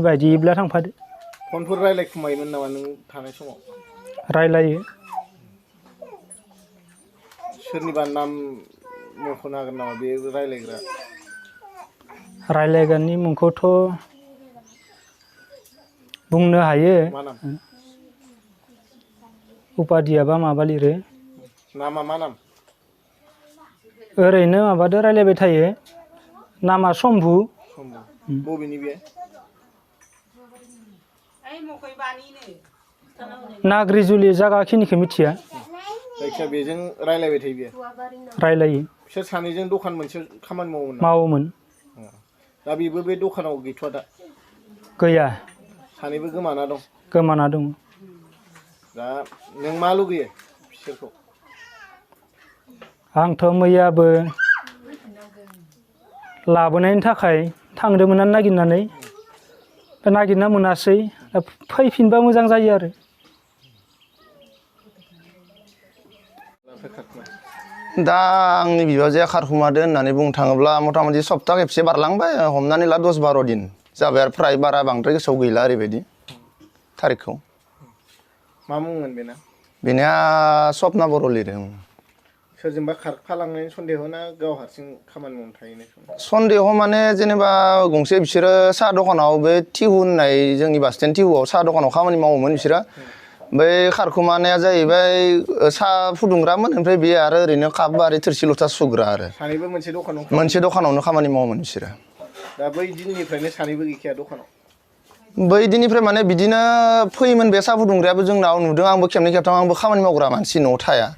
बायदिब्ला थांफादो फनफोर रायलायखुमायोमोन नामा नों थानाय समाव रायलायो सोरनिबा नाम मख'नो हागोन नामा बे रायलायग्रा रायलायग्रानि मुंखौथ' बुंनो हायो मा नाम उपाधियाबा माबा लिरो नामा मा नाम ओरैनो माबादो रायलायबाय थायो नामा शम्भु बबेनि बे नाग्रिजुलि जायगाखिनिखौ मिथिया जायखिया बेजों रायलायबाय थायो बियो रायलायो बिसोर सानैजों दखान मोनसे खामानि मावोमोन दा बेबो बे दखानाव गैथ'वा दा गैया सानैबो गोमाना दं गोमाना दङ दा नों मा लुगैयो बिसोरखौ आंथ' मैयाबो लाबोनायनि थाखाय थांदोंमोन नागिरनानै नागिरना मोनासै फैफिनबा मोजां जायो आरो दा आंनि बिबाजैया खारखुमादो होननानै बुंनो थाङोब्ला मथा मथि सप्ता खेबसे बारलांबाय हमनानै ला 10-12 दिन जाबाय आरो फ्राय बारा बांद्राय गोसोआव गैला ओरैबायदि थारिखखौ मा मुंमोन बेना बेनिया सपना बर' लिरो सोरजोंबा खारफालांनायनि सन्देह ना गाव हारसिं खामानि मावनो थाहैनाय सन्देह माने जेनेबा गंसे बिसोरो साहा दखानाव बे टिहु होननाय जोंनि बास स्टेन्ड टिहुआव साहा दखानाव खामानि मावोमोन बिसोरो बै खारखुमानाया जाहैबाय साहा फुदुंग्रामोन ओमफ्राय बेयो आरो ओरैनो काप आरि थोरसि लथा सुग्रा आरो सानैबो मोनसे दखानावनो खामानि मावोमोन बिसोरो दा बै दिननिफ्रायनो सानैबो गैखाया दखानाव बै दिननिफ्राय माने बिदिनो फैयोमोन बे साहा फुदुंग्रायाबो जोंनाव नुदों आंबो खेबनै खेबथाम आंबो खामानि मावग्रा मानसि न'आव थाया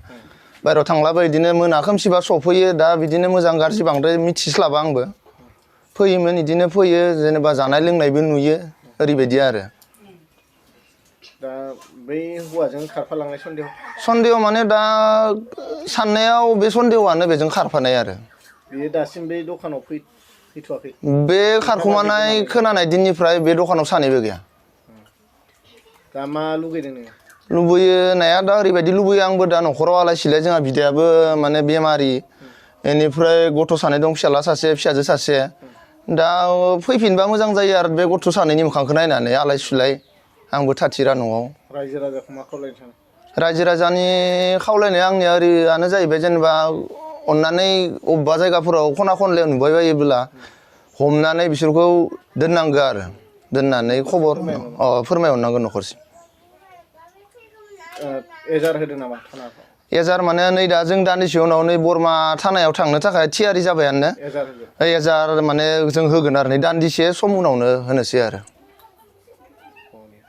बाहेरायाव थांलाबो बिदिनो मोना खोमसिबा सफैयो दा बिदिनो मोजां गाज्रि बांद्राय मिथिस्लाबा आंबो फैयोमोन बिदिनो फैयो जेनेबा जानाय लोंनायबो नुयो ओरैबायदि आरो दा बै हौवाजों खारफालांनाय सन्देह माने दा साननायाव बे सन्देहआनो बेजों खारफानाय आरो बेयो दासिम बे दखानाव फैथ'वाखै बे खारखुमानाय खोनानाय दिननिफ्राय बे दखानाव सानैबो गैया दा मा लुगैदों नोङो लुबैनाया दा ओरैबायदि लुबैयो आंबो दा न'खराव आलाय सिलाय जोंहा बिदायाबो माने बेमारि बेनिफ्राय गथ' सानै दं फिसाला सासे फिसाजो सासे दा फैफिनबा मोजां जायो आरो बे गथ' सानैनि मोखांखौ नायनानै आलाय सिलाय आंबो थाथिरा न'आव रायजो राजाखौ मा खावलायनो सानो रायजो राजानि खावलायनाया आंनिया ओरैयानो जाहैबाय जेनेबा अननानै अबेबा जायगाफोराव खना खनलायाव नुबाय बायोब्ला हमनानै बिसोरखौ दोननांगौ आरो दोननानै खबर फोरमायहरनांगौ न'खरसिम एजार होदों नामा थानाखौ एजार माने नै दा जों दान्दिसे उनाव नै बरमा थानायाव थांनो थाखाय थियारि जाबायानो एजार माने जों होगोन आरो नै दान्दिसे सम उनावनो होनोसै आरो